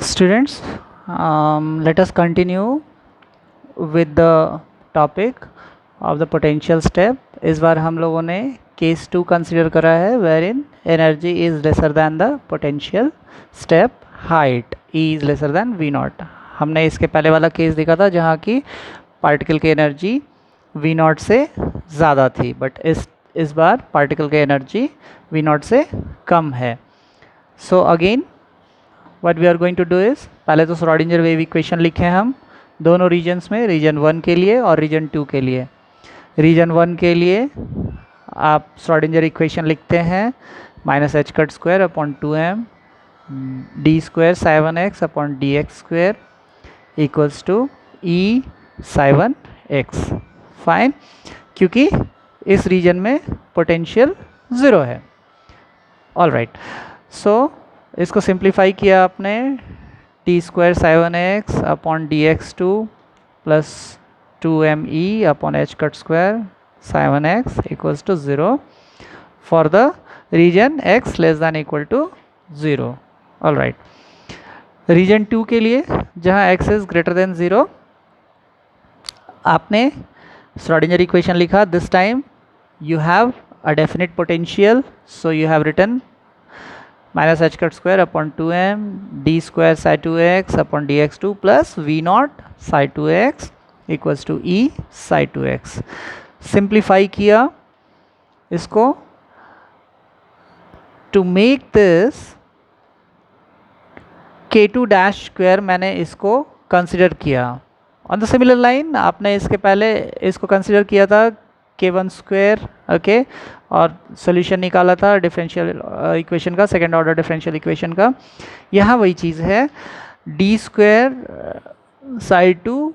Students, let us continue with the topic of the potential step. इस बार हम लोगों ने केस 2 कंसिडर करा है wherein energy is lesser than the potential step height E is lesser than V naught. हमने इसके पहले वाला केस देखा था जहाँ की पार्टिकल की एनर्जी V naught से ज़्यादा थी, बट इस बार पार्टिकल की एनर्जी V naught से कम है. So again what we are going to do is, पहले तो श्रोडिंगर वेव इक्वेशन लिखे हम दोनों रीजन्स में, रीजन 1 के लिए और रीजन 2 के लिए. रीजन 1 के लिए आप श्रोडिंगर इक्वेशन लिखते हैं -h² upon 2m d² psi1x upon dx² equals to E psi1x. Fine, क्योंकि इस रीजन में पोटेंशियल ज़ीरो है. ऑल राइट, सो इसको सिंप्लीफाई किया आपने t² psi1x upon dx2 plus 2me upon h² psi1x equals to 0 for the region x less than equal to 0. All right, region 2 के लिए जहाँ x इज ग्रेटर देन 0 आपने Schrodinger equation लिखा. This time you have a definite potential, so you have written -h² upon 2m d² psi2x upon dx2 plus v naught psi2x equals to E psi2x. Simplify किया इसको to make this k2 dash square, मैंने इसको consider किया. On the similar line आपने इसके पहले इसको consider किया था k1², ओके, और सोल्यूशन निकाला था डिफरेंशियल इक्वेशन का, सेकेंड ऑर्डर डिफरेंशियल इक्वेशन का. यहाँ वही चीज़ है d² psi2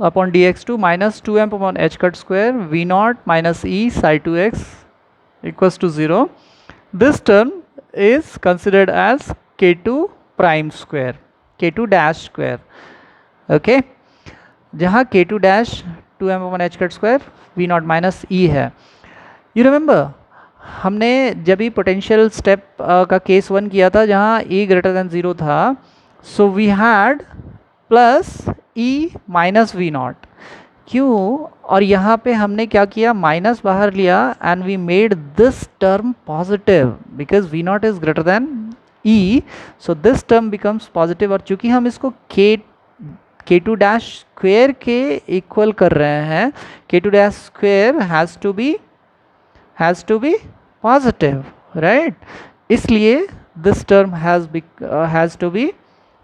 upon dx2 minus 2m upon h² v naught minus E psi2x equals to 0. This term is considered as k2 prime square, k2 dash square, okay, जहाँ k2 dash 2m upon h² v naught minus E है. You remember हमने जब भी potential step का case 1 किया था जहाँ E greater than 0 था, so we had plus E minus V naught. क्यों? और यहाँ पे हमने क्या किया, माइनस बाहर लिया and we made this term positive because V naught is greater than E, so this term becomes positive. और चूंकि हम इसको k2 डैश स्क्वेयर के इक्वल कर रहे हैं, k2 dash square has to be positive, right. इसलिए this term has to be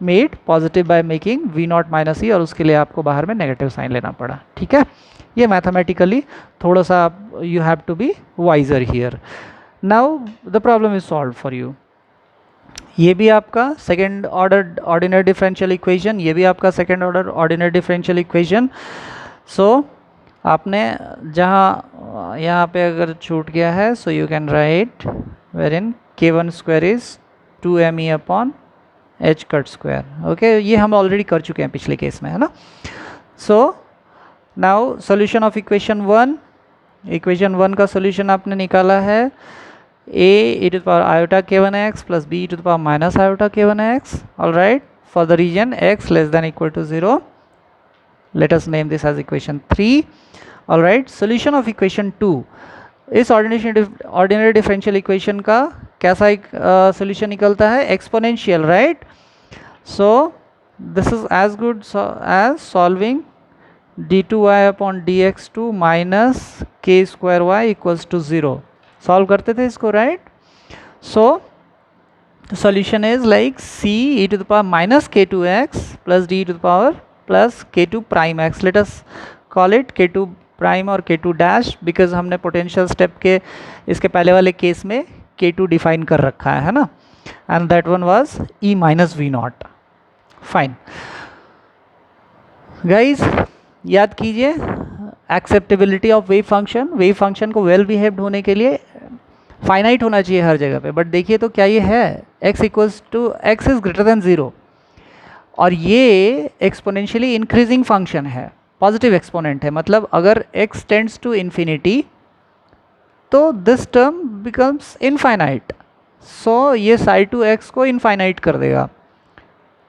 made positive by making v naught minus E, और उसके लिए आपको बाहर में नेगेटिव साइन लेना पड़ा. ठीक है, ये मैथमेटिकली थोड़ा सा you have to be wiser here. Now the problem is solve for you. ये भी आपका second order ordinary differential equation, ये भी आपका second order ordinary differential equation. So आपने जहाँ यहाँ पे अगर छूट गया है, so you can write wherein k1² is 2me upon h². Okay, ये हम ऑलरेडी कर चुके हैं पिछले केस में, है ना. So now solution of equation 1. Equation 1 का सॉल्यूशन आपने निकाला है a e to the power iota k1x plus b e to the power minus iota k1x. all right, for the region x less than equal to 0. let us name this as equation 3. all right, solution of equation 2. इस ordinary differential equation का कैसा एक solution निकलता है, exponential, right. So this is as good as solving d2y upon dx2 minus k² equals to 0. Solve करते थे इसको, right. So solution is like c e to the power minus k2x plus d e to the power plus k2 prime x. Let us call it k2 prime और k2 dash, because हमने potential step के इसके पहले वाले case में k2 define कर रखा है ना, and that one was E minus V naught. Fine guys, याद कीजिए acceptability of wave function. Wave function को वेल बिहेव्ड होने के लिए फाइनाइट होना चाहिए हर जगह पे. बट देखिए तो क्या ये है, x इज ग्रेटर देन 0, और ये एक्सपोनेंशियली इंक्रीजिंग फंक्शन है, पॉजिटिव एक्सपोनेंट है. मतलब अगर x टेंड्स टू इन्फिनिटी तो दिस टर्म बिकम्स इनफाइनाइट. सो ये psi2x को इनफाइनाइट कर देगा.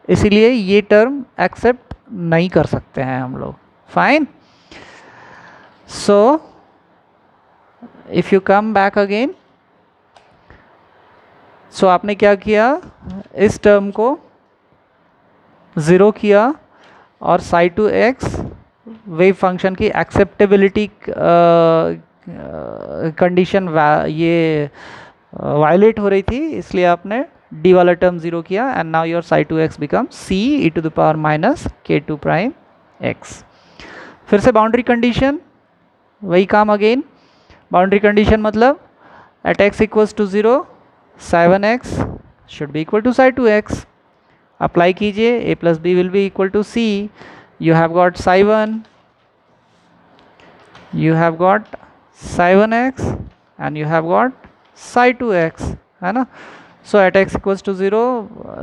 इसीलिए ये टर्म एक्सेप्ट नहीं कर सकते हैं हम लोग. Fine. So if you come back again, so आपने क्या किया, इस टर्म को 0 किया और psi two x wave function की एक्सेप्टेबिलिटी कंडीशन ये वायलेट हो रही थी, इसलिए आपने डी वाला टर्म 0 किया. And now your psi two x become C E to the power minus K two prime x. फिर से बाउंड्री कंडीशन वही काम अगेन. बाउंड्री कंडीशन मतलब at x equals to 0 psi 1x should be equal to psi 2x. Apply कीजिए, a plus B will be equal to C. You have got psi 1, you have got psi 1x and you have got psi 2x, है ना. So at x equals to 0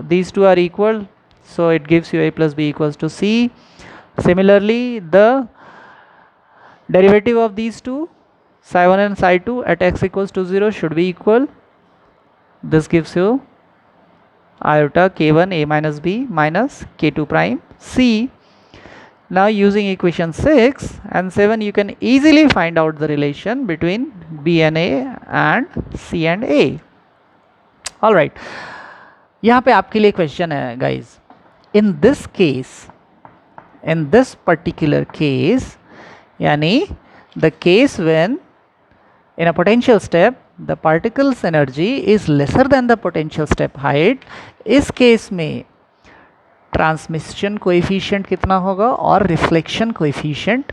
these two are equal, so it gives you a plus b equals to c. Similarly the derivative of these two psi 1 and psi 2 at x equals to 0 should be equal. This gives you iota k1 a minus b minus k2 prime c. Now using equation 6 and 7 you can easily find out the relation between B and A and C and A. Alright, यहाँ पे आपके लिए question है guys. In this case, in this particular case, यानी the case when in a potential step the particle's energy is lesser than the potential step height, इस case में transmission coefficient कितना होगा और रिफ्लेक्शन कोएफिशिएंट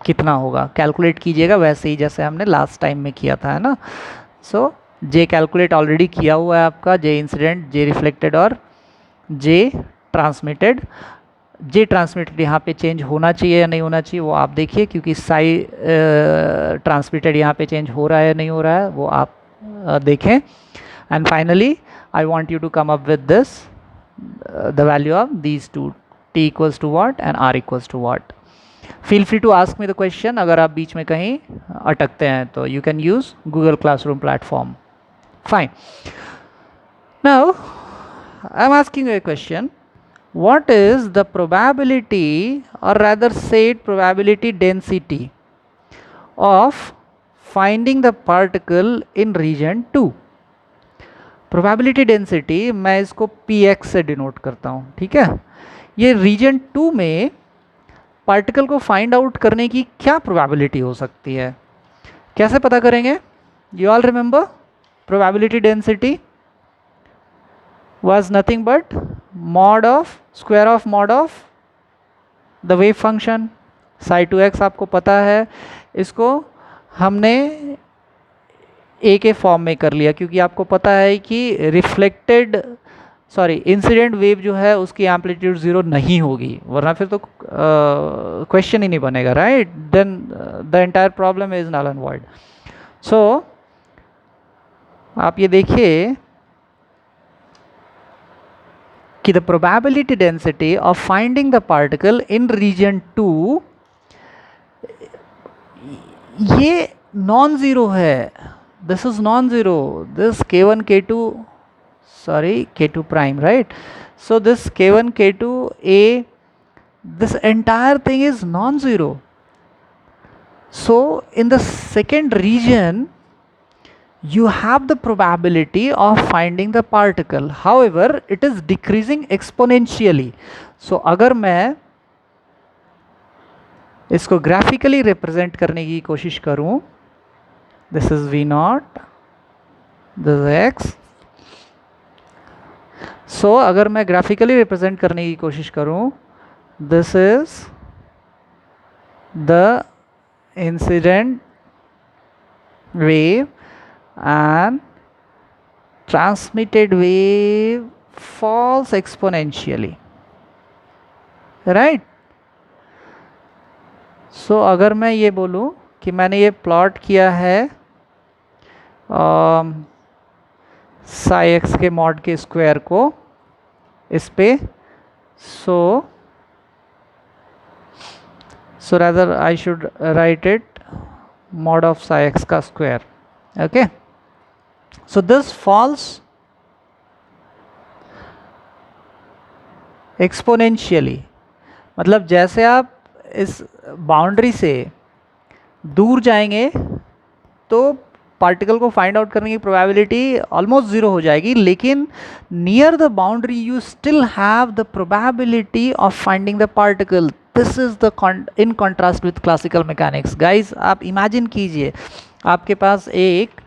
कितना होगा, calculate कीजिएगा वैसे ही जैसे हमने लास्ट टाइम में किया था, है ना. सो जे कैलकुलेट ऑलरेडी किया हुआ है आपका, जे इंसिडेंट, जे रिफ्लेक्टेड और जे ट्रांसमिटेड. जे ट्रांसमिटेड यहाँ पे चेंज होना चाहिए या नहीं होना चाहिए वो आप देखिए, क्योंकि साई ट्रांसमिटेड यहाँ पे चेंज हो रहा है या नहीं हो रहा है वो आप देखें. And finally I want you to come up with this the value of these two, t equals to what and r equals to what. Feel free to ask me the question अगर आप बीच में कहीं अटकते हैं तो you can use Google Classroom platform. Fine. Now I'm asking you a question. What is the probability, or rather said probability density of finding the particle in region 2? Probability density मैं इसको px से denote करता हूँ, ठीक है. ये reason 2 में particle को फाइंड आउट करने की क्या प्रोबेबिलिटी हो सकती है, कैसे पता करेंगे. You all remember probability density was nothing but mod of square of mod of the wave function psi 2x. आपको पता है इसको हमने ए के फॉर्म में कर लिया, क्योंकि आपको पता है कि रिफ्लेक्टेड इंसिडेंट वेव जो है उसकी एम्पलीट्यूड 0 नहीं होगी, वरना फिर तो क्वेश्चन ही नहीं बनेगा, right. Then the entire problem is null and void. So आप ये देखिए कि the probability density of finding the particle in region 2 ये नॉन ज़ीरो है. This is non-zero. This k1 k2 k2 prime, right. So this k1 k2 a, this entire thing is non-zero. So in the second region you have the probability of finding the particle, however it is decreasing exponentially. So अगर मैं इसको graphically represent करने की कोशिश करूं, this is v naught, this is x. so अगर मैं graphically represent करने की कोशिश करूं, this is the incident wave and transmitted wave falls exponentially, right. so अगर मैं ये बोलूं कि मैंने ये प्लॉट किया है साई एक्स के मॉड के स्क्वायर को इस पे, so rather I should write it mod of psi x का square, okay. So this falls exponentially, मतलब जैसे आप इस बाउंड्री से दूर जाएंगे तो पार्टिकल को फाइंड आउट करने की प्रोबेबिलिटी ऑलमोस्ट ज़ीरो हो जाएगी, लेकिन near the boundary you still have the probability of finding the particle. This is the in contrast with classical mechanics. Guys आप इमेजिन कीजिए, आपके पास एक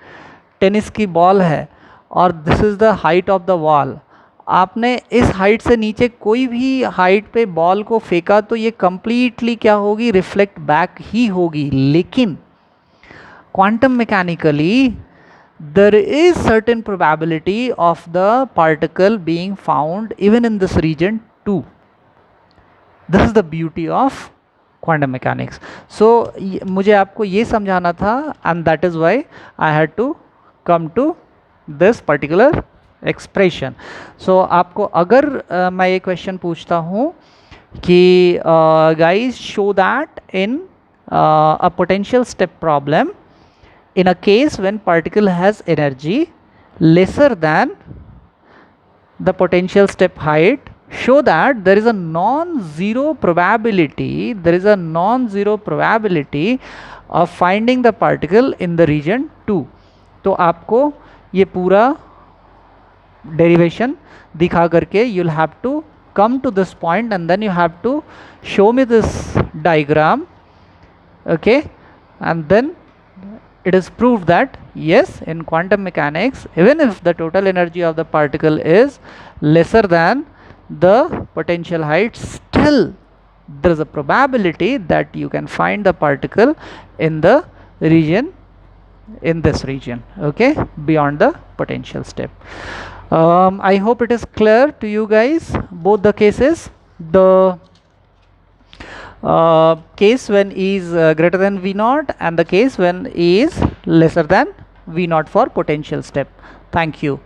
टेनिस की बॉल है और this is the height of the wall. आपने इस height से नीचे कोई भी हाइट पे बॉल को फेंका तो ये कंप्लीटली क्या होगी, रिफ्लेक्ट बैक ही होगी. लेकिन quantum mechanically there is certain probability of the particle being found even in this region too. This is the beauty of quantum mechanics. So मुझे आपको ये समझाना था, and that is why I had to come to this particular expression. So आपको अगर मैं ये question पूछता हूँ कि guys show that in a potential step problem in a case when particle has energy lesser than the potential step height, show that there is a non-zero probability of finding the particle in the region 2. तो आपको ये पूरा derivation दिखा करके you'll have to come to this point and then you have to show me this diagram, okay, and then it is proved that yes, in quantum mechanics even if the total energy of the particle is lesser than the potential height, still there is a probability that you can find the particle in the region, in this region, okay, beyond the potential step. I hope it is clear to you guys, both the cases. The case when E is greater than V naught and the case when E is lesser than V naught for potential step. Thank you.